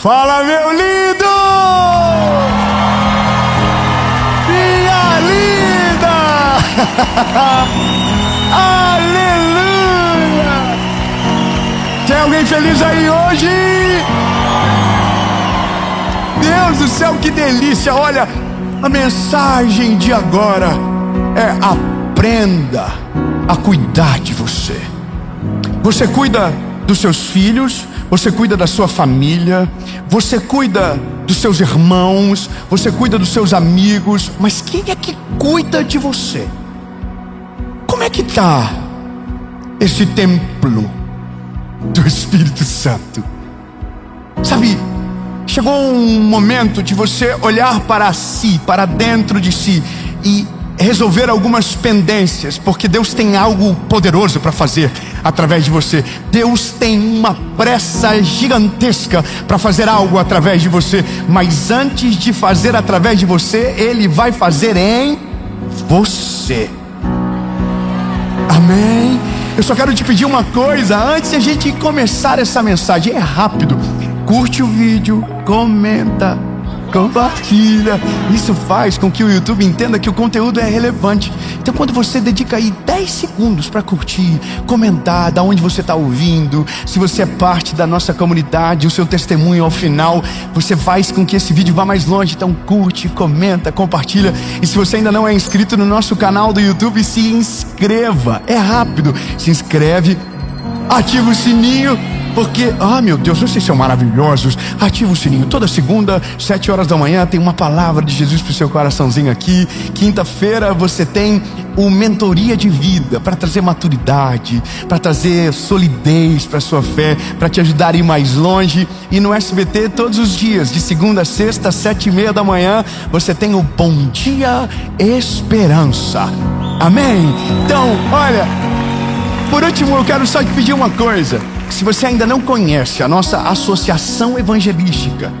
Fala, meu lindo! Minha linda! Aleluia! Tem alguém feliz aí hoje? Deus do céu, que delícia! Olha, a mensagem de agora é: aprenda a cuidar de você. Você cuida dos seus filhos, você cuida da sua família, você cuida dos seus irmãos, você cuida dos seus amigos, mas quem é que cuida de você? Como é que está esse templo do Espírito Santo? Sabe, chegou um momento de você olhar para si, para dentro de si e resolver algumas pendências, porque Deus tem algo poderoso para fazer através de você. Deus tem uma pressa gigantesca para fazer algo através de você, mas antes de fazer através de você, Ele vai fazer em você. Amém? Eu só quero te pedir uma coisa antes de a gente começar essa mensagem. É rápido. Curte o vídeo, comenta, compartilha. Isso faz com que o YouTube entenda que o conteúdo é relevante. Então, quando você dedica aí 10 segundos para curtir, comentar da onde você está ouvindo, se você é parte da nossa comunidade, o seu testemunho ao final, você faz com que esse vídeo vá mais longe. Então curte, comenta, compartilha. E se você ainda não é inscrito no nosso canal do YouTube, se inscreva. É rápido. Se inscreve, ativa o sininho, porque, meu Deus, vocês são maravilhosos. Ativa o sininho. Toda segunda, 7 horas da manhã, tem uma palavra de Jesus pro seu coraçãozinho aqui. Quinta-feira você tem o Mentoria de Vida, para trazer maturidade, para trazer solidez para sua fé, para te ajudar a ir mais longe. E no SBT, todos os dias, de segunda a sexta, 7:30 da manhã, você tem o Bom Dia Esperança. Amém? Então, olha, por último, eu quero só te pedir uma coisa. Se você ainda não conhece a nossa associação evangelística,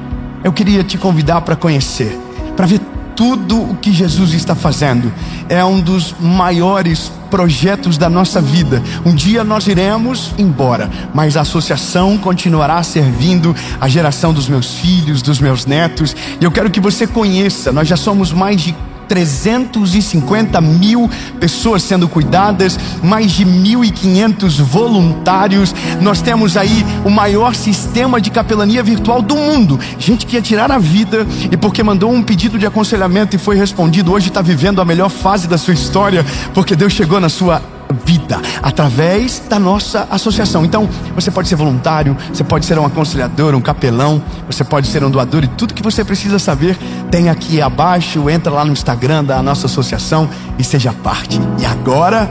eu queria te convidar para conhecer, para ver tudo o que Jesus está fazendo. É um dos maiores projetos da nossa vida. Um dia nós iremos embora, mas a associação continuará servindo a geração dos meus filhos, dos meus netos. E eu quero que você conheça. Nós já somos mais de 350 mil pessoas sendo cuidadas, mais de 1.500 voluntários. Nós temos aí o maior sistema de capelania virtual do mundo. Gente que ia tirar a vida e porque mandou um pedido de aconselhamento e foi respondido, hoje está vivendo a melhor fase da sua história, porque Deus chegou na sua vida através da nossa associação. Então você pode ser voluntário, você pode ser um aconselhador, um capelão, você pode ser um doador, e tudo que você precisa saber tem aqui abaixo. Entra lá no Instagram da nossa associação e seja parte. E agora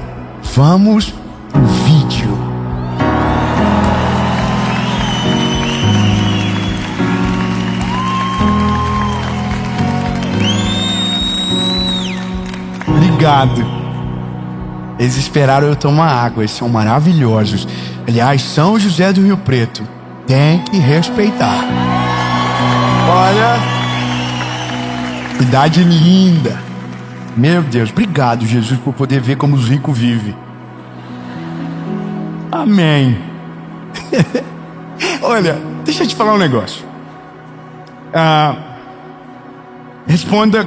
vamos pro vídeo. Obrigado. Eles esperaram eu tomar água. Eles são maravilhosos. Aliás, São José do Rio Preto tem que respeitar. Olha, cidade linda. Meu Deus, obrigado, Jesus, por poder ver como os ricos vivem. Amém. Olha, deixa eu te falar um negócio. Responda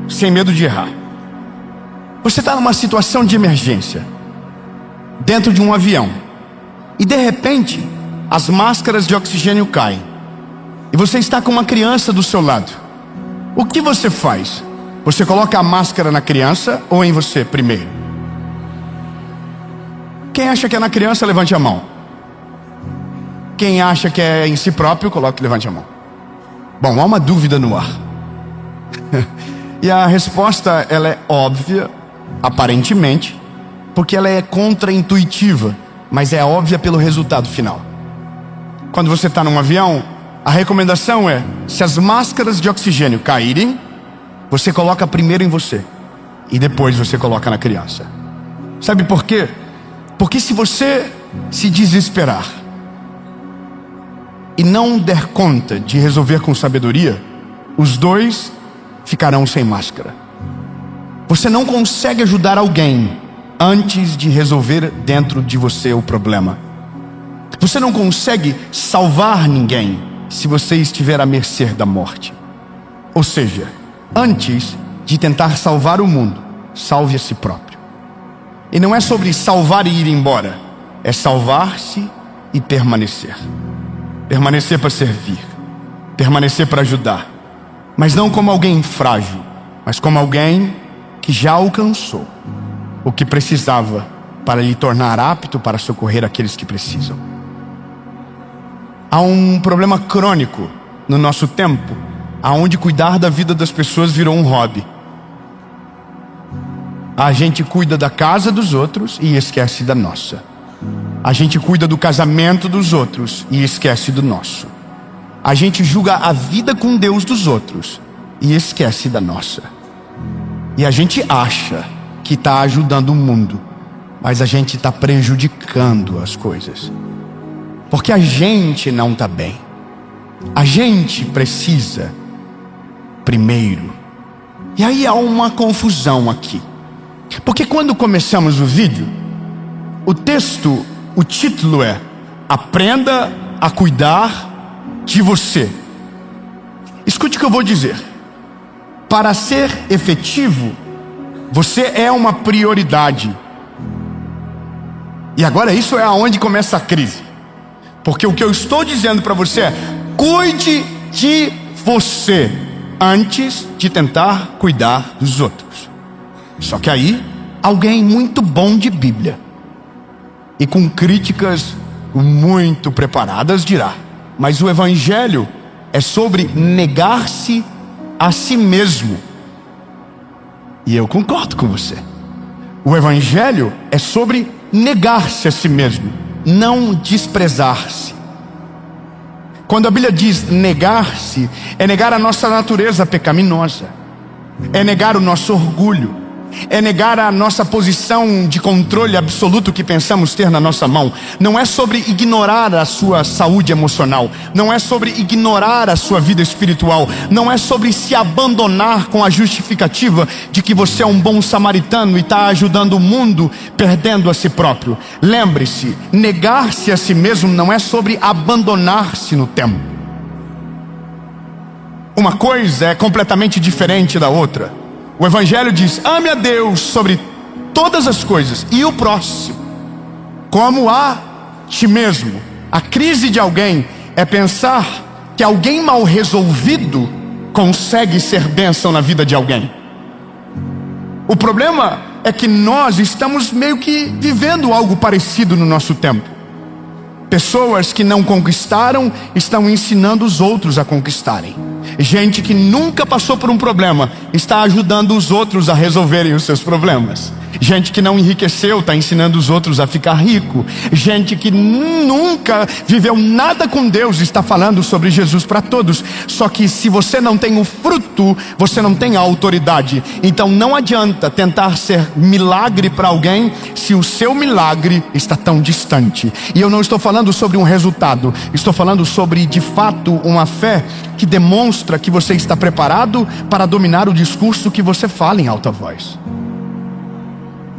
sem medo de errar. Você está numa situação de emergência, dentro de um avião, e de repente as máscaras de oxigênio caem, e você está com uma criança do seu lado. O que você faz? Você coloca a máscara na criança ou em você primeiro? Quem acha que é na criança, levante a mão. Quem acha que é em si próprio, levante a mão. Bom, há uma dúvida no ar. E a resposta, ela é óbvia, aparentemente, porque ela é contraintuitiva, mas é óbvia pelo resultado final. Quando você está num avião, a recomendação é: se as máscaras de oxigênio caírem, você coloca primeiro em você e depois você coloca na criança. Sabe por quê? Porque se você se desesperar e não der conta de resolver com sabedoria, os dois ficarão sem máscara. Você não consegue ajudar alguém antes de resolver dentro de você o problema. Você não consegue salvar ninguém se você estiver à mercê da morte. Ou seja, antes de tentar salvar o mundo, salve a si próprio. E não é sobre salvar e ir embora, é salvar-se e permanecer. Permanecer para servir, permanecer para ajudar, mas não como alguém frágil, mas como alguém que já alcançou o que precisava para lhe tornar apto para socorrer aqueles que precisam. Há um problema crônico no nosso tempo, aonde cuidar da vida das pessoas virou um hobby. A gente cuida da casa dos outros e esquece da nossa. A gente cuida do casamento dos outros e esquece do nosso. A gente julga a vida com Deus dos outros e esquece da nossa. E a gente acha que está ajudando o mundo, mas a gente está prejudicando as coisas. Porque a gente não está bem. A gente precisa primeiro. E aí há uma confusão aqui. Porque quando começamos o vídeo, o título é: Aprenda a cuidar de você. Escute o que eu vou dizer. Para ser efetivo, você é uma prioridade. E agora isso é aonde começa a crise. Porque o que eu estou dizendo para você é: cuide de você antes de tentar cuidar dos outros. Só que aí, alguém muito bom de Bíblia e com críticas muito preparadas dirá: mas o Evangelho é sobre negar-se a si mesmo. E eu concordo com você. O Evangelho é sobre negar-se a si mesmo, não desprezar-se. Quando a Bíblia diz negar-se, é negar a nossa natureza pecaminosa, é negar o nosso orgulho, é negar a nossa posição de controle absoluto que pensamos ter na nossa mão. Não é sobre ignorar a sua saúde emocional, não é sobre ignorar a sua vida espiritual, não é sobre se abandonar com a justificativa de que você é um bom samaritano e está ajudando o mundo, perdendo a si próprio. Lembre-se, negar-se a si mesmo não é sobre abandonar-se no tempo. Uma coisa é completamente diferente da outra. O Evangelho diz: ame a Deus sobre todas as coisas e o próximo como a ti mesmo. A crise de alguém é pensar que alguém mal resolvido consegue ser bênção na vida de alguém. O problema é que nós estamos meio que vivendo algo parecido no nosso tempo. Pessoas que não conquistaram estão ensinando os outros a conquistarem. Gente que nunca passou por um problema está ajudando os outros a resolverem os seus problemas. Gente que não enriqueceu está ensinando os outros a ficar rico. Gente que nunca viveu nada com Deus está falando sobre Jesus para todos. Só que se você não tem o fruto, você não tem a autoridade. Então não adianta tentar ser milagre para alguém se o seu milagre está tão distante. E eu não estou falando sobre um resultado, estou falando sobre de fato uma fé que demonstra que você está preparado para dominar o discurso que você fala em alta voz.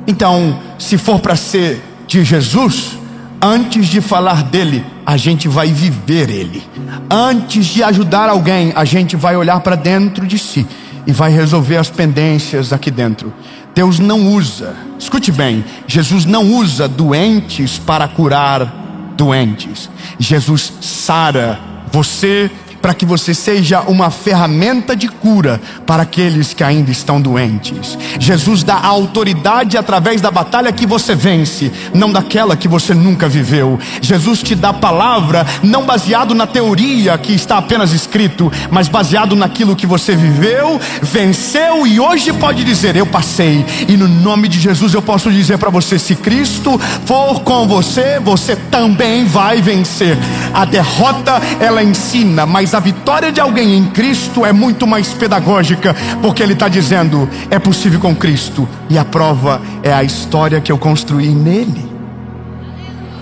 Então, se for para ser de Jesus, antes de falar dele, a gente vai viver ele. Antes de ajudar alguém, a gente vai olhar para dentro de si e vai resolver as pendências aqui dentro. Deus não usa, escute bem, Jesus não usa doentes para curar doentes. Jesus sara você para que você seja uma ferramenta de cura para aqueles que ainda estão doentes. Jesus dá autoridade através da batalha que você vence, não daquela que você nunca viveu. Jesus te dá palavra, não baseado na teoria que está apenas escrito, mas baseado naquilo que você viveu, venceu e hoje pode dizer: eu passei. E no nome de Jesus eu posso dizer para você: se Cristo for com você, você também vai vencer. A derrota ela ensina, mas a vitória de alguém em Cristo é muito mais pedagógica, porque ele está dizendo: é possível com Cristo, e a prova é a história que eu construí nele.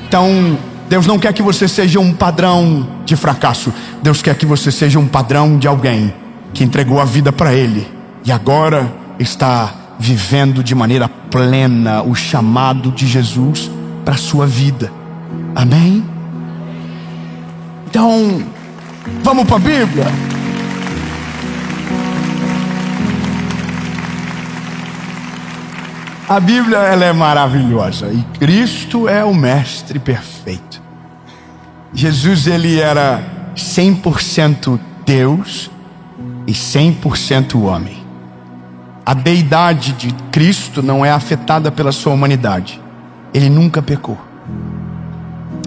Então Deus não quer que você seja um padrão de fracasso. Deus quer que você seja um padrão de alguém que entregou a vida para ele e agora está vivendo de maneira plena o chamado de Jesus para a sua vida. Amém? Então, Vamos para a Bíblia? A Bíblia, ela é maravilhosa e Cristo é o mestre perfeito. Jesus, ele era 100% Deus e 100% homem. A deidade de Cristo não é afetada pela sua humanidade. Ele nunca pecou.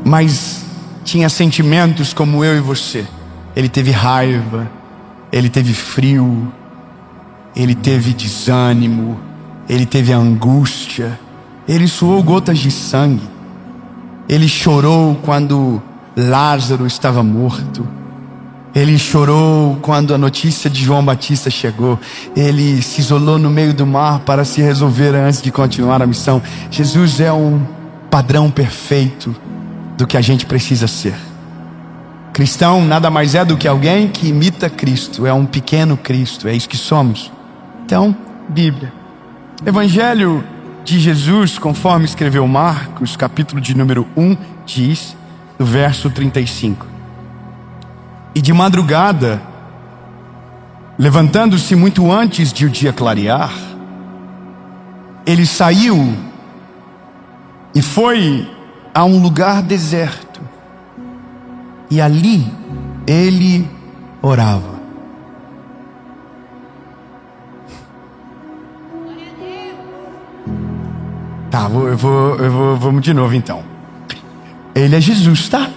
Mas tinha sentimentos como eu e você. Ele teve raiva, ele teve frio, ele teve desânimo, ele teve angústia, ele suou gotas de sangue, ele chorou quando Lázaro estava morto, ele chorou quando a notícia de João Batista chegou, ele se isolou no meio do mar para se resolver antes de continuar a missão. Jesus é um padrão perfeito do que a gente precisa ser. Cristão nada mais é do que alguém que imita Cristo, é um pequeno Cristo, é isso que somos. Então, Bíblia. Evangelho de Jesus, conforme escreveu Marcos, capítulo de número 1, diz, no verso 35. E de madrugada, levantando-se muito antes de o dia clarear, ele saiu e foi a um lugar deserto. E ali ele orava. Tá, vamos de novo então. Ele é Jesus, tá?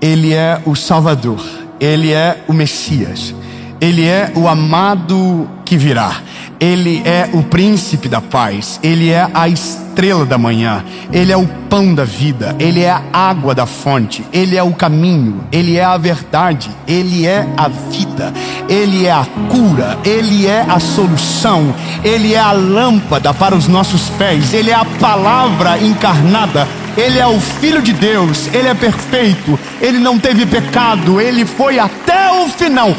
Ele é o Salvador. Ele é o Messias. Ele é o amado que virá. Ele é o príncipe da paz. Ele é a estrela da manhã. Ele é o pão da vida. Ele é a água da fonte. Ele é o caminho. Ele é a verdade. Ele é a vida. Ele é a cura. Ele é a solução. Ele é a lâmpada para os nossos pés. Ele é a palavra encarnada. Ele é o Filho de Deus. Ele é perfeito. Ele não teve pecado. Ele foi até o final,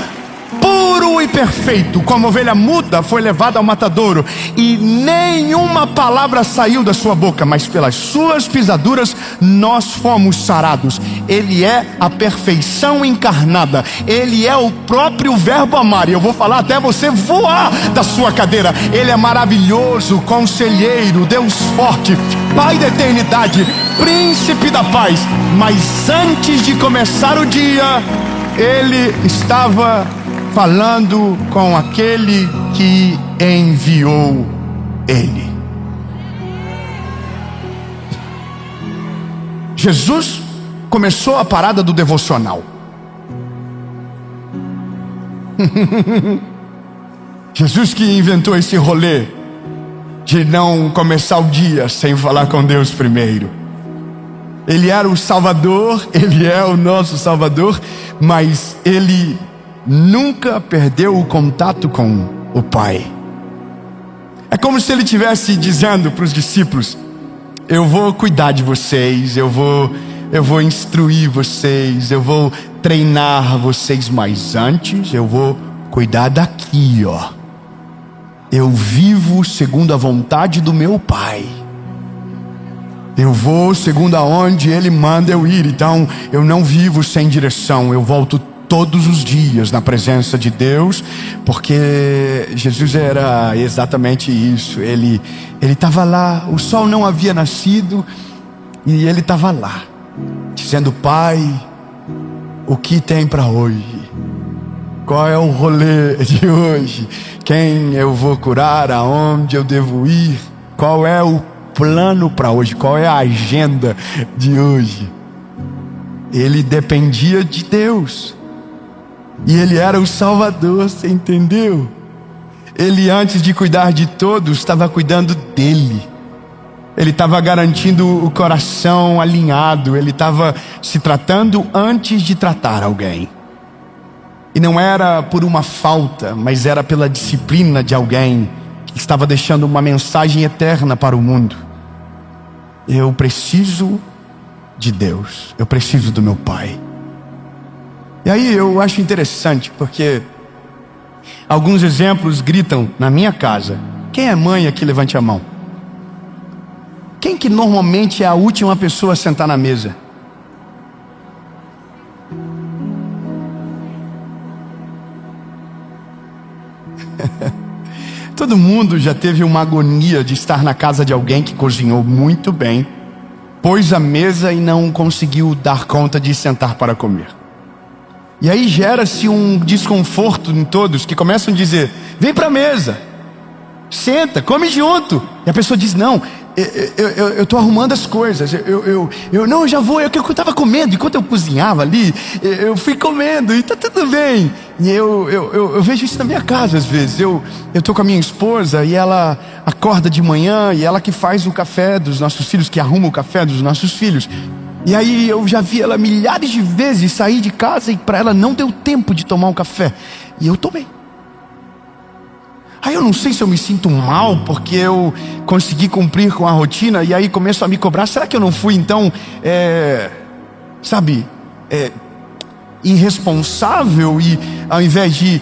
puro e perfeito, como ovelha muda foi levada ao matadouro, e nenhuma palavra saiu da sua boca, mas pelas suas pisaduras nós fomos sarados. Ele é a perfeição encarnada. Ele é o próprio verbo amar, e eu vou falar até você voar da sua cadeira. Ele é maravilhoso, conselheiro, Deus forte, Pai da eternidade, príncipe da paz. Mas antes de começar o dia, ele estava falando com aquele que enviou ele. Jesus começou a parada do devocional. Jesus que inventou esse rolê de não começar o dia sem falar com Deus primeiro. Ele era o Salvador, ele é o nosso Salvador, mas ele nunca perdeu o contato com o Pai. É como se ele estivesse dizendo para os discípulos: eu vou cuidar de vocês, eu vou instruir vocês, eu vou treinar vocês, mas antes eu vou cuidar daqui, ó. Eu vivo segundo a vontade do meu Pai. Eu vou segundo aonde Ele manda eu ir. Então eu não vivo sem direção. Eu volto todos os dias na presença de Deus, porque Jesus era exatamente isso. Ele estava lá, o sol não havia nascido e ele estava lá, dizendo: Pai, o que tem para hoje? Qual é o rolê de hoje? Quem eu vou curar? Aonde eu devo ir? Qual é o plano para hoje? Qual é a agenda de hoje? Ele dependia de Deus. E ele era o Salvador, você entendeu? Ele, antes de cuidar de todos, estava cuidando dele. Ele estava garantindo o coração alinhado. Ele estava se tratando antes de tratar alguém. E não era por uma falta, mas era pela disciplina de alguém que estava deixando uma mensagem eterna para o mundo. Eu preciso de Deus. Eu preciso do meu Pai. E aí eu acho interessante, porque alguns exemplos gritam na minha casa. Quem é mãe aqui, levante a mão. Quem que normalmente é a última pessoa a sentar na mesa? Todo mundo já teve uma agonia de estar na casa de alguém que cozinhou muito bem, pôs a mesa e não conseguiu dar conta de sentar para comer. E aí gera-se um desconforto em todos que começam a dizer: vem para a mesa, senta, come junto. E a pessoa diz: não, eu estou arrumando as coisas, eu já vou, eu estava comendo, enquanto eu cozinhava ali, eu fui comendo e está tudo bem. E eu vejo isso na minha casa às vezes. Eu estou com a minha esposa e ela acorda de manhã e ela que faz o café dos nossos filhos, que arruma o café dos nossos filhos. E aí eu já vi ela milhares de vezes sair de casa e para ela não deu tempo de tomar um café. E eu tomei. Aí eu não sei se eu me sinto mal porque eu consegui cumprir com a rotina e aí começo a me cobrar. Será que eu não fui então, irresponsável e ao invés de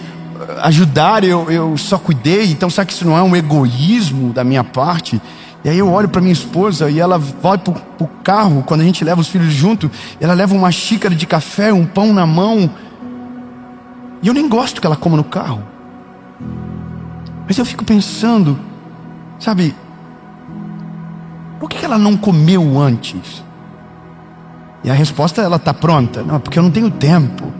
ajudar eu só cuidei? Então será que isso não é um egoísmo da minha parte? E aí eu olho para minha esposa e ela vai pro carro, quando a gente leva os filhos junto, ela leva uma xícara de café, um pão na mão. E eu nem gosto que ela coma no carro. Mas eu fico pensando, sabe, por que ela não comeu antes? E a resposta, ela está pronta. Não, porque eu não tenho tempo.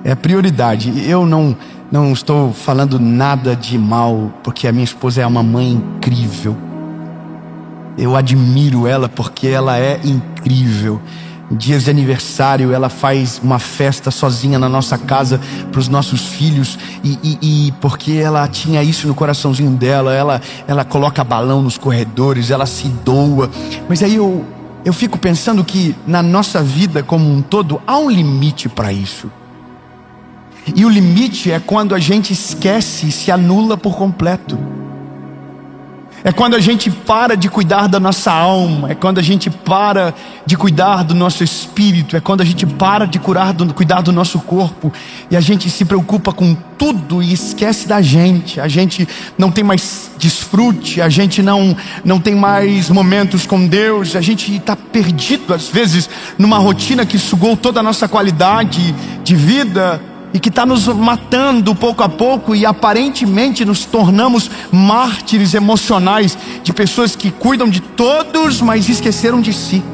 É prioridade. Eu não estou falando nada de mal, porque a minha esposa é uma mãe incrível. Eu admiro ela porque ela é incrível. Dias de aniversário, ela faz uma festa sozinha na nossa casa para os nossos filhos e porque ela tinha isso no coraçãozinho dela, ela coloca balão nos corredores, ela se doa. Mas aí eu fico pensando que na nossa vida como um todo há um limite para isso. E o limite é quando a gente esquece e se anula por completo. É quando a gente para de cuidar da nossa alma, é quando a gente para de cuidar do nosso espírito, é quando a gente para de cuidar do nosso corpo e a gente se preocupa com tudo e esquece da gente. A gente não tem mais desfrute, a gente não tem mais momentos com Deus, a gente está perdido às vezes numa rotina que sugou toda a nossa qualidade de vida e que está nos matando pouco a pouco, e aparentemente nos tornamos mártires emocionais de pessoas que cuidam de todos, mas esqueceram de si.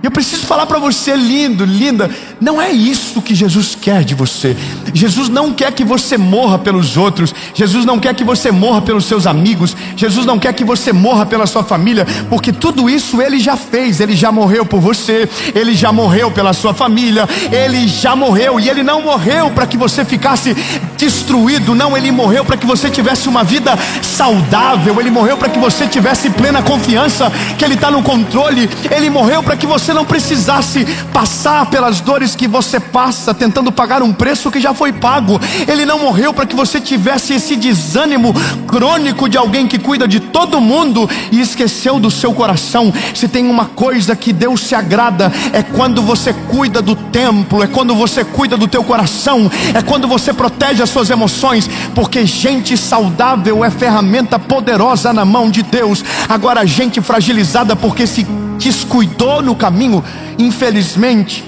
Eu preciso falar para você, lindo, linda, não é isso que Jesus quer de você. Jesus não quer que você morra pelos outros. Jesus não quer que você morra pelos seus amigos. Jesus não quer que você morra pela sua família, porque tudo isso Ele já fez. Ele já morreu por você, Ele já morreu pela sua família, Ele já morreu. E Ele não morreu para que você ficasse destruído, não. Ele morreu para que você tivesse uma vida saudável. Ele morreu para que você tivesse plena confiança que Ele está no controle. Ele morreu para que você não precisasse passar pelas dores que você passa, tentando pagar um preço que já foi pago. Ele não morreu para que você tivesse esse desânimo crônico de alguém que cuida de todo mundo e esqueceu do seu coração. Se tem uma coisa que Deus se agrada, é quando você cuida do templo, é quando você cuida do teu coração, é quando você protege as suas emoções, porque gente saudável é ferramenta poderosa na mão de Deus. Agora, gente fragilizada porque se descuidou no caminho, infelizmente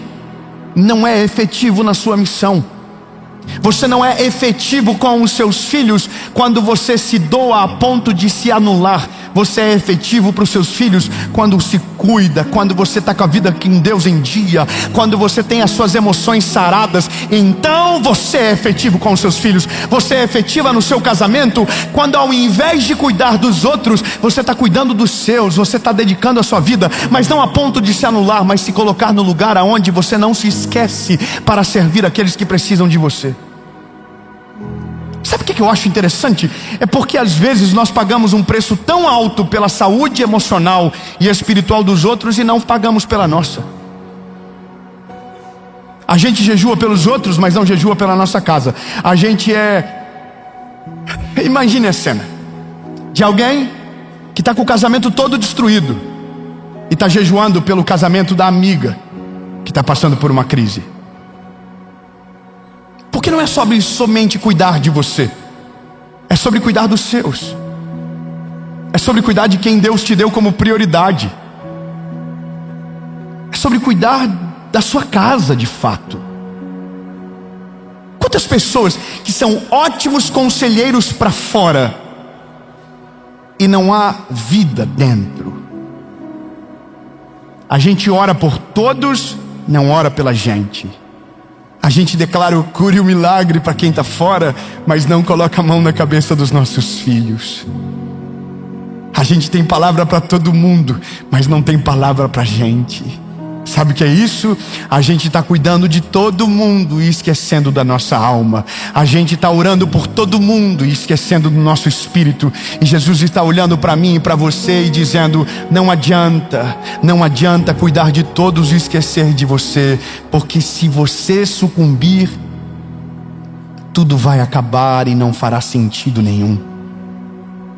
não é efetivo na sua missão. Você não é efetivo com os seus filhos quando você se doa a ponto de se anular. Você é efetivo para os seus filhos quando se cuida, quando você está com a vida com Deus em dia, quando você tem as suas emoções saradas. Então você é efetivo com os seus filhos. Você é efetiva no seu casamento quando, ao invés de cuidar dos outros, você está cuidando dos seus. Você está dedicando a sua vida, mas não a ponto de se anular, mas se colocar no lugar aonde você não se esquece para servir aqueles que precisam de você. Sabe o que eu acho interessante? É porque às vezes nós pagamos um preço tão alto pela saúde emocional e espiritual dos outros e não pagamos pela nossa. A gente jejua pelos outros, mas não jejua pela nossa casa. A gente Imagine a cena de alguém que está com o casamento todo destruído e está jejuando pelo casamento da amiga que está passando por uma crise. Porque não é sobre somente cuidar de você, é sobre cuidar dos seus, é sobre cuidar de quem Deus te deu como prioridade, é sobre cuidar da sua casa de fato. Quantas pessoas que são ótimos conselheiros para fora e não há vida dentro? A gente ora por todos, não ora pela gente. A gente declara o cura e o milagre para quem está fora, mas não coloca a mão na cabeça dos nossos filhos. A gente tem palavra para todo mundo, mas não tem palavra para a gente. Sabe o que é isso? A gente está cuidando de todo mundo e esquecendo da nossa alma. A gente está orando por todo mundo e esquecendo do nosso espírito. E Jesus está olhando para mim e para você e dizendo: não adianta cuidar de todos e esquecer de você, porque se você sucumbir, tudo vai acabar e não fará sentido nenhum.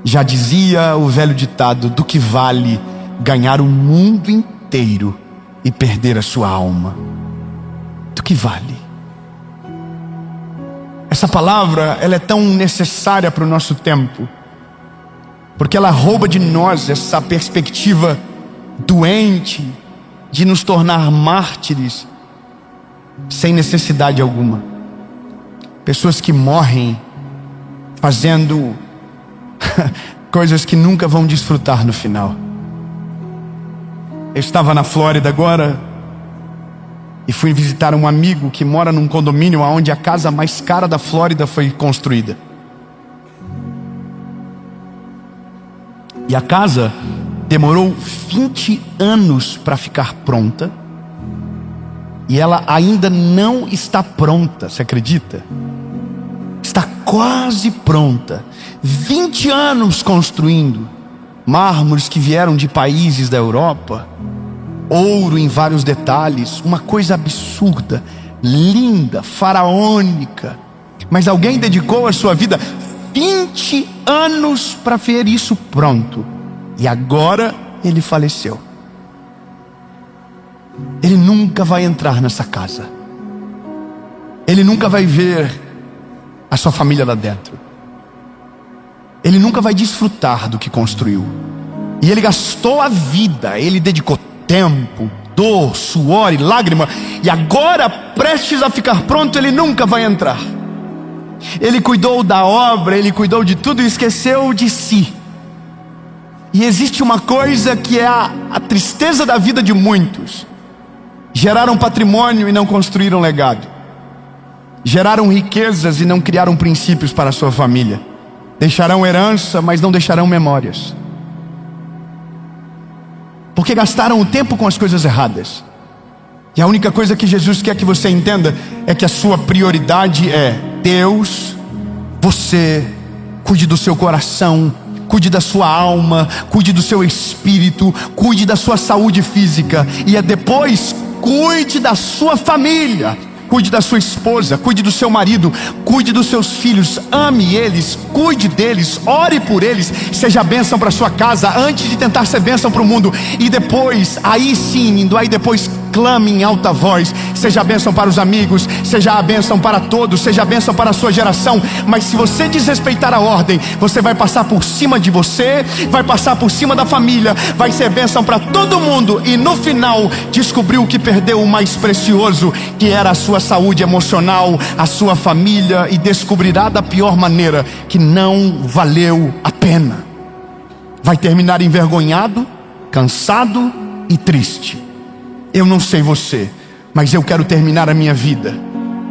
Já dizia o velho ditado: do que vale ganhar o mundo inteiro e perder a sua alma? Do que vale? Essa palavra, ela é tão necessária para o nosso tempo, porque ela rouba de nós essa perspectiva doente de nos tornar mártires sem necessidade alguma. Pessoas que morrem fazendo coisas que nunca vão desfrutar no final. Eu estava na Flórida agora e fui visitar um amigo que mora num condomínio onde a casa mais cara da Flórida foi construída. E a casa demorou 20 anos para ficar pronta, e ela ainda não está pronta, você acredita? Está quase pronta. 20 anos construindo. Mármores que vieram de países da Europa, ouro em vários detalhes, uma coisa absurda, linda, faraônica. Mas alguém dedicou a sua vida 20 anos para ver isso pronto, e agora ele faleceu. Ele nunca vai entrar nessa casa, ele nunca vai ver a sua família lá dentro, ele nunca vai desfrutar do que construiu. E ele gastou a vida, ele dedicou tempo, dor, suor e lágrima, e agora, prestes a ficar pronto, ele nunca vai entrar. Ele cuidou da obra, ele cuidou de tudo e esqueceu de si. E existe uma coisa que é a tristeza da vida de muitos: geraram patrimônio e não construíram legado, geraram riquezas e não criaram princípios para a sua família, deixarão herança, mas não deixarão memórias, porque gastaram o tempo com as coisas erradas. E a única coisa que Jesus quer que você entenda é que a sua prioridade é Deus. Você cuide do seu coração, cuide da sua alma, cuide do seu espírito, cuide da sua saúde física, e depois cuide da sua família. Cuide da sua esposa, cuide do seu marido, cuide dos seus filhos, ame eles, cuide deles, ore por eles, seja bênção para sua casa antes de tentar ser bênção para o mundo. E depois, aí sim, indo aí depois, clame em alta voz, seja a bênção para os amigos, seja a bênção para todos, seja a bênção para a sua geração. Mas se você desrespeitar a ordem, você vai passar por cima de você, vai passar por cima da família, vai ser bênção para todo mundo, e no final descobriu que perdeu o mais precioso, que era a sua saúde emocional, a sua família, e descobrirá da pior maneira que não valeu a pena. Vai terminar envergonhado, cansado e triste. Eu não sei você, mas eu quero terminar a minha vida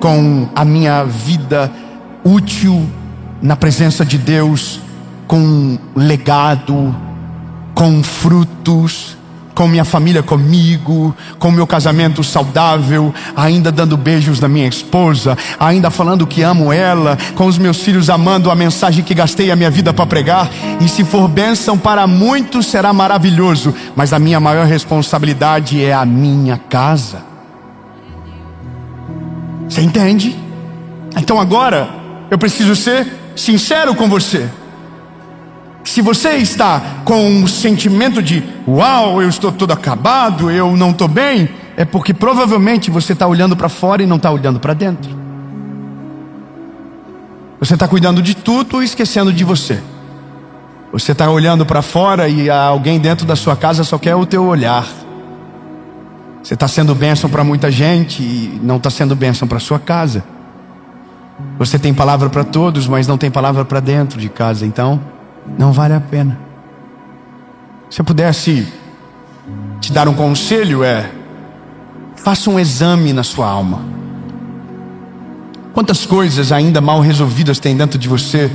com a minha vida útil na presença de Deus, com legado, com frutos, com minha família comigo, com meu casamento saudável, ainda dando beijos na minha esposa, ainda falando que amo ela, com os meus filhos amando a mensagem que gastei a minha vida para pregar. E se for bênção para muitos, será maravilhoso, mas a minha maior responsabilidade é a minha casa. Você entende? Então agora eu preciso ser sincero com você. Se você está com um sentimento de uau, eu estou todo acabado, eu não estou bem, é porque provavelmente você está olhando para fora e não está olhando para dentro. Você está cuidando de tudo e esquecendo de você. Você está olhando para fora e alguém dentro da sua casa só quer o teu olhar. Você está sendo bênção para muita gente e não está sendo bênção para a sua casa. Você tem palavra para todos, mas não tem palavra para dentro de casa, então não vale a pena. Se eu pudesse te dar um conselho, faça um exame na sua alma. Quantas coisas ainda mal resolvidas tem dentro de você?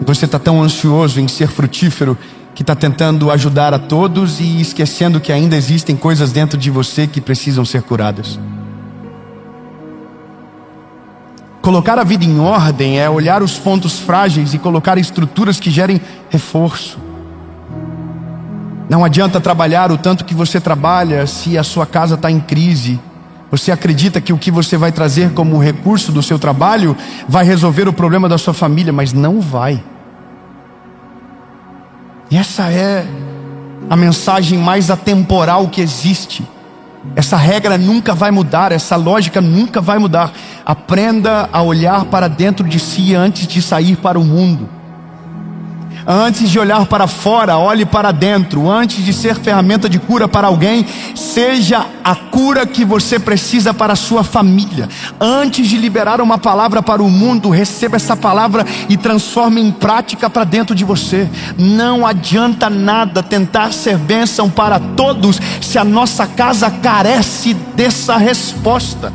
Você está tão ansioso em ser frutífero que está tentando ajudar a todos e esquecendo que ainda existem coisas dentro de você que precisam ser curadas. Colocar a vida em ordem é olhar os pontos frágeis e colocar estruturas que gerem reforço. Não adianta trabalhar o tanto que você trabalha se a sua casa está em crise. Você acredita que o que você vai trazer como recurso do seu trabalho vai resolver o problema da sua família, mas não vai. E essa é a mensagem mais atemporal que existe. Essa regra nunca vai mudar, essa lógica nunca vai mudar. Aprenda a olhar para dentro de si antes de sair para o mundo. Antes de olhar para fora, olhe para dentro. Antes de ser ferramenta de cura para alguém, seja a cura que você precisa para a sua família. Antes de liberar uma palavra para o mundo, receba essa palavra e transforme em prática para dentro de você. Não adianta nada tentar ser bênção para todos se a nossa casa carece dessa resposta.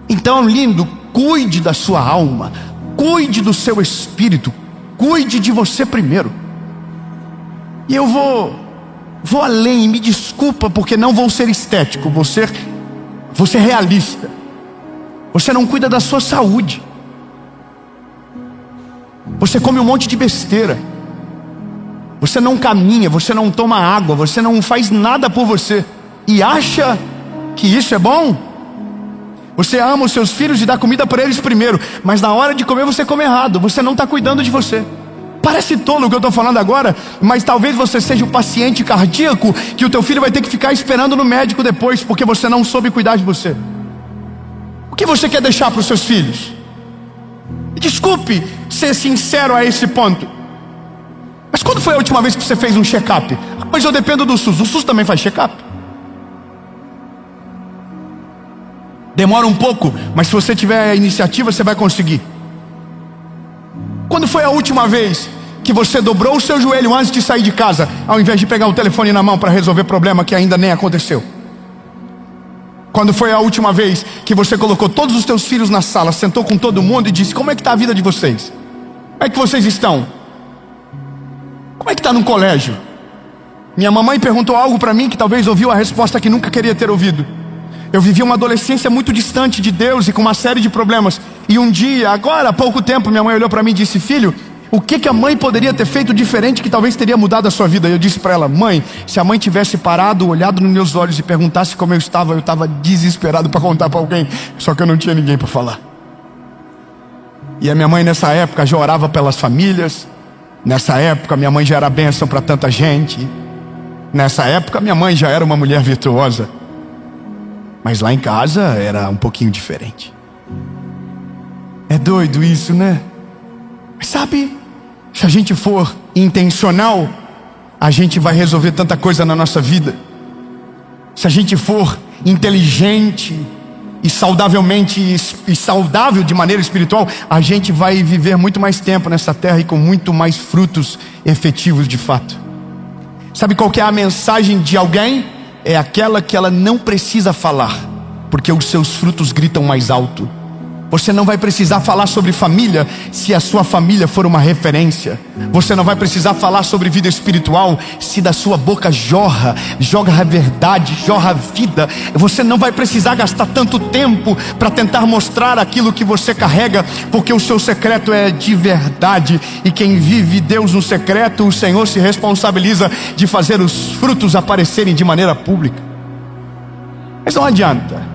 Então, lindo, cuide da sua alma, cuide do seu espírito, cuide de você primeiro. E eu vou além, me desculpa porque não vou ser estético, vou ser realista. Você não cuida da sua saúde. Você come um monte de besteira. Você não caminha, você não toma água, você não faz nada por você. E acha que isso é bom? Você ama os seus filhos e dá comida para eles primeiro, mas na hora de comer você come errado. Você não está cuidando de você. Parece tolo o que eu estou falando agora, mas talvez você seja o paciente cardíaco que o teu filho vai ter que ficar esperando no médico depois, porque você não soube cuidar de você. O que você quer deixar para os seus filhos? Desculpe ser sincero a esse ponto, mas quando foi a última vez que você fez um check-up? Mas eu dependo do SUS. O SUS também faz check-up. Demora um pouco, mas se você tiver a iniciativa, você vai conseguir. Quando foi a última vez que você dobrou o seu joelho antes de sair de casa, ao invés de pegar o telefone na mão para resolver problema que ainda nem aconteceu? Quando foi a última vez que você colocou todos os teus filhos na sala, sentou com todo mundo e disse: como é que está a vida de vocês? Como é que vocês estão? Como é que está no colégio? Minha mamãe perguntou algo para mim que talvez ouviu a resposta que nunca queria ter ouvido. Eu vivi uma adolescência muito distante de Deus e com uma série de problemas. E um dia, agora há pouco tempo, minha mãe olhou para mim e disse: filho, o que a mãe poderia ter feito diferente que talvez teria mudado a sua vida? E eu disse para ela: mãe, se a mãe tivesse parado, olhado nos meus olhos e perguntasse como eu estava desesperado para contar para alguém. Só que eu não tinha ninguém para falar. E a minha mãe nessa época já orava pelas famílias. Nessa época minha mãe já era bênção para tanta gente. Nessa época minha mãe já era uma mulher virtuosa. Mas lá em casa era um pouquinho diferente. É doido isso, né? Mas sabe, se a gente for intencional, a gente vai resolver tanta coisa na nossa vida. Se a gente for inteligente e saudável de maneira espiritual, a gente vai viver muito mais tempo nessa terra e com muito mais frutos efetivos de fato. Sabe qual que é a mensagem de alguém? É aquela que ela não precisa falar, porque os seus frutos gritam mais alto. Você não vai precisar falar sobre família se a sua família for uma referência. Você não vai precisar falar sobre vida espiritual se da sua boca jorra a verdade, jorra a vida. Você não vai precisar gastar tanto tempo para tentar mostrar aquilo que você carrega, porque o seu secreto é de verdade. E quem vive Deus no secreto, o Senhor se responsabiliza de fazer os frutos aparecerem de maneira pública. Mas não adianta.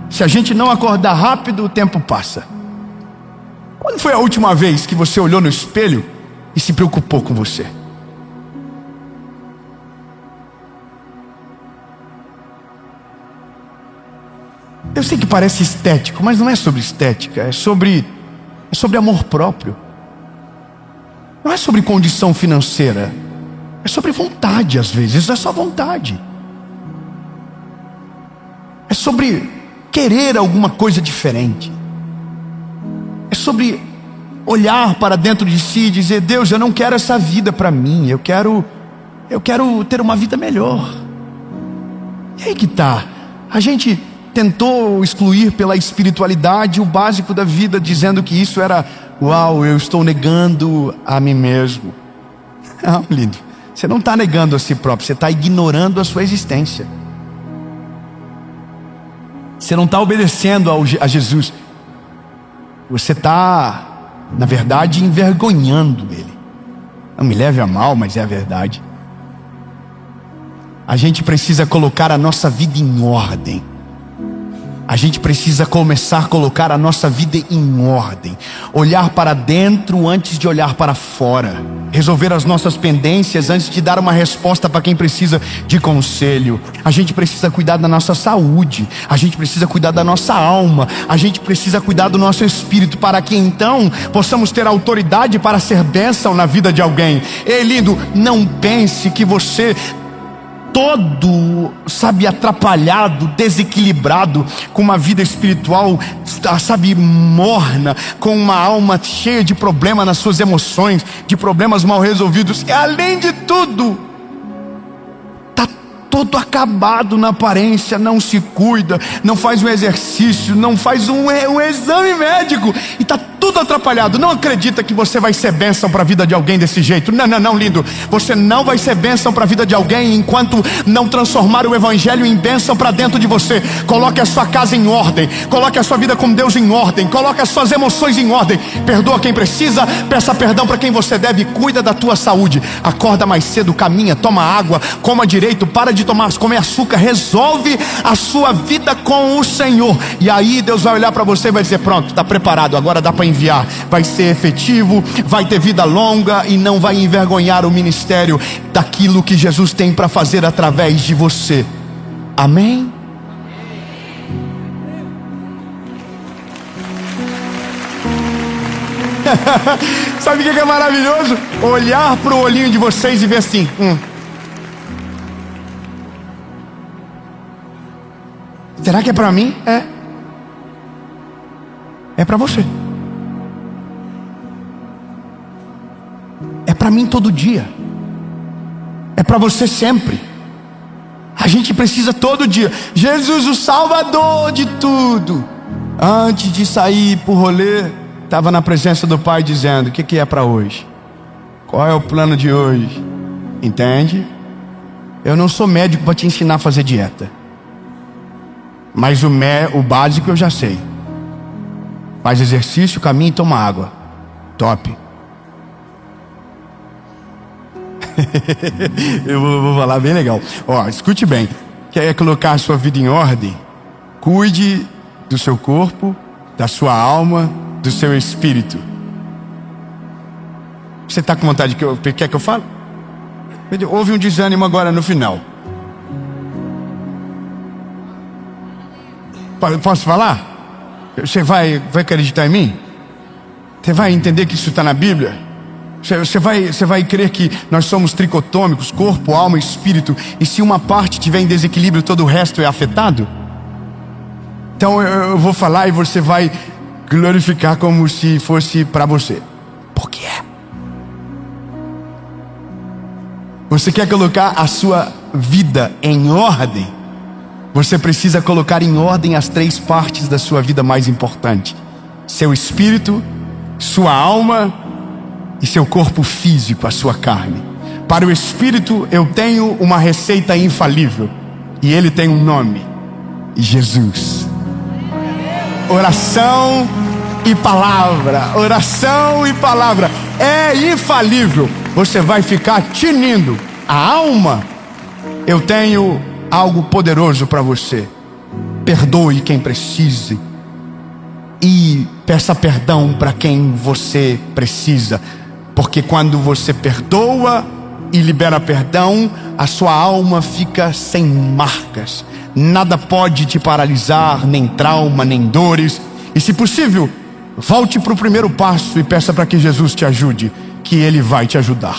Se a gente não acordar rápido, o tempo passa. Quando foi a última vez que você olhou no espelho e se preocupou com você? Eu sei que parece estético, mas não é sobre estética, é sobre amor próprio. Não é sobre condição financeira, é sobre vontade às vezes, é só vontade. É sobre querer alguma coisa diferente. É sobre olhar para dentro de si e dizer: Deus, eu não quero essa vida para mim, eu quero ter uma vida melhor. E aí que tá, a gente tentou excluir pela espiritualidade o básico da vida, dizendo que isso era: uau, eu estou negando a mim mesmo. Não, lindo, você não está negando a si próprio, você está ignorando a sua existência. Você não está obedecendo a Jesus. Você está, na verdade, envergonhando Ele. Não me leve a mal, mas é a verdade. A gente precisa colocar a nossa vida em ordem. A gente precisa começar a colocar a nossa vida em ordem. Olhar para dentro antes de olhar para fora. Resolver as nossas pendências antes de dar uma resposta para quem precisa de conselho. A gente precisa cuidar da nossa saúde. A gente precisa cuidar da nossa alma. A gente precisa cuidar do nosso espírito, para que então possamos ter autoridade para ser bênção na vida de alguém. Ei, lindo, não pense que você todo, atrapalhado, desequilibrado, com uma vida espiritual, morna, com uma alma cheia de problemas nas suas emoções, de problemas mal resolvidos, e além de tudo, está todo acabado na aparência, não se cuida, não faz um exercício, não faz um exame médico, e está tudo atrapalhado. Não acredita que você vai ser bênção para a vida de alguém desse jeito. Não, lindo. Você não vai ser bênção para a vida de alguém enquanto não transformar o evangelho em bênção para dentro de você. Coloque a sua casa em ordem. Coloque a sua vida com Deus em ordem. Coloque as suas emoções em ordem. Perdoa quem precisa. Peça perdão para quem você deve. Cuida da tua saúde. Acorda mais cedo, caminha, toma água, coma direito, para de comer açúcar. Resolve a sua vida com o Senhor. E aí Deus vai olhar para você e vai dizer: pronto, está preparado, agora dá para enviar. Vai ser efetivo, vai ter vida longa e não vai envergonhar o ministério daquilo que Jesus tem para fazer através de você. Amém? Sabe o que é maravilhoso? Olhar para o olhinho de vocês e ver assim: será que é para mim? É para você. É para mim todo dia. É para você sempre. A gente precisa todo dia. Jesus, o Salvador de tudo. Antes de sair pro rolê, estava na presença do Pai dizendo: o que é para hoje? Qual é o plano de hoje? Entende? Eu não sou médico para te ensinar a fazer dieta, mas o básico eu já sei. Faz exercício, caminha e toma água. Top. Eu vou falar bem legal. Escute bem. Quer colocar a sua vida em ordem? Cuide do seu corpo, da sua alma, do seu espírito. Você está com vontade quer que eu fale? Houve um desânimo agora no final. Posso falar? Você vai acreditar em mim? Você vai entender que isso está na Bíblia? Você vai crer que nós somos tricotômicos, corpo, alma e espírito, e se uma parte estiver em desequilíbrio, todo o resto é afetado? Então eu vou falar e você vai glorificar como se fosse para você. Porque é. Você quer colocar a sua vida em ordem? Você precisa colocar em ordem as 3 partes da sua vida mais importante: seu espírito, sua alma e seu corpo físico, a sua carne. Para o espírito eu tenho uma receita infalível, e ele tem um nome: Jesus. Oração e palavra. Oração e palavra é infalível. Você vai ficar tinindo. A alma, eu tenho algo poderoso para você. Perdoe quem precise e peça perdão para quem você precisa, porque quando você perdoa e libera perdão, a sua alma fica sem marcas. Nada pode te paralisar, nem trauma, nem dores. E se possível, volte para o primeiro passo e peça para que Jesus te ajude, que Ele vai te ajudar.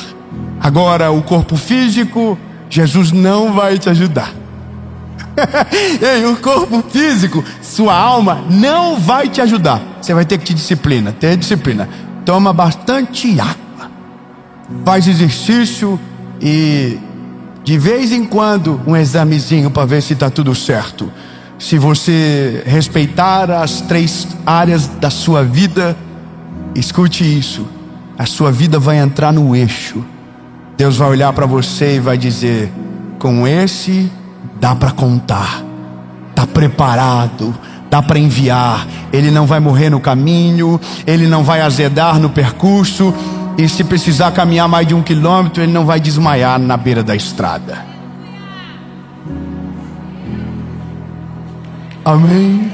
Agora, o corpo físico, Jesus não vai te ajudar. Ei, o corpo físico, sua alma não vai te ajudar. Você vai ter que ter disciplina. Toma bastante água, faz exercício e de vez em quando um examezinho para ver se está tudo certo. Se você respeitar as 3 áreas da sua vida, escute isso, a sua vida vai entrar no eixo. Deus vai olhar para você e vai dizer: com esse dá para contar, está preparado, dá para enviar. Ele não vai morrer no caminho, ele não vai azedar no percurso, e se precisar caminhar mais de 1 quilômetro, ele não vai desmaiar na beira da estrada. Amém?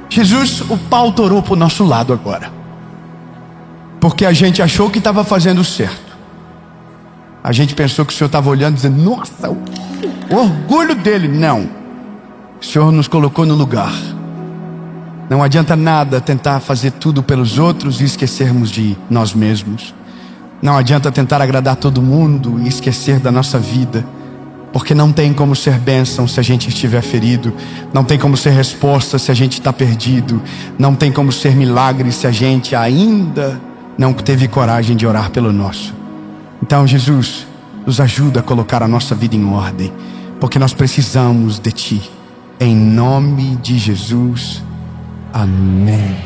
Jesus, o pau torou pro nosso lado agora, porque a gente achou que estava fazendo certo. A gente pensou que o Senhor estava olhando dizendo: nossa, o orgulho dele. Não, o Senhor nos colocou no lugar. Não adianta nada tentar fazer tudo pelos outros e esquecermos de nós mesmos. Não adianta tentar agradar todo mundo e esquecer da nossa vida, porque não tem como ser bênção se a gente estiver ferido. Não tem como ser resposta se a gente está perdido. Não tem como ser milagre se a gente ainda não teve coragem de orar pelo nosso. Então, Jesus, nos ajuda a colocar a nossa vida em ordem, porque nós precisamos de Ti. Em nome de Jesus, amém.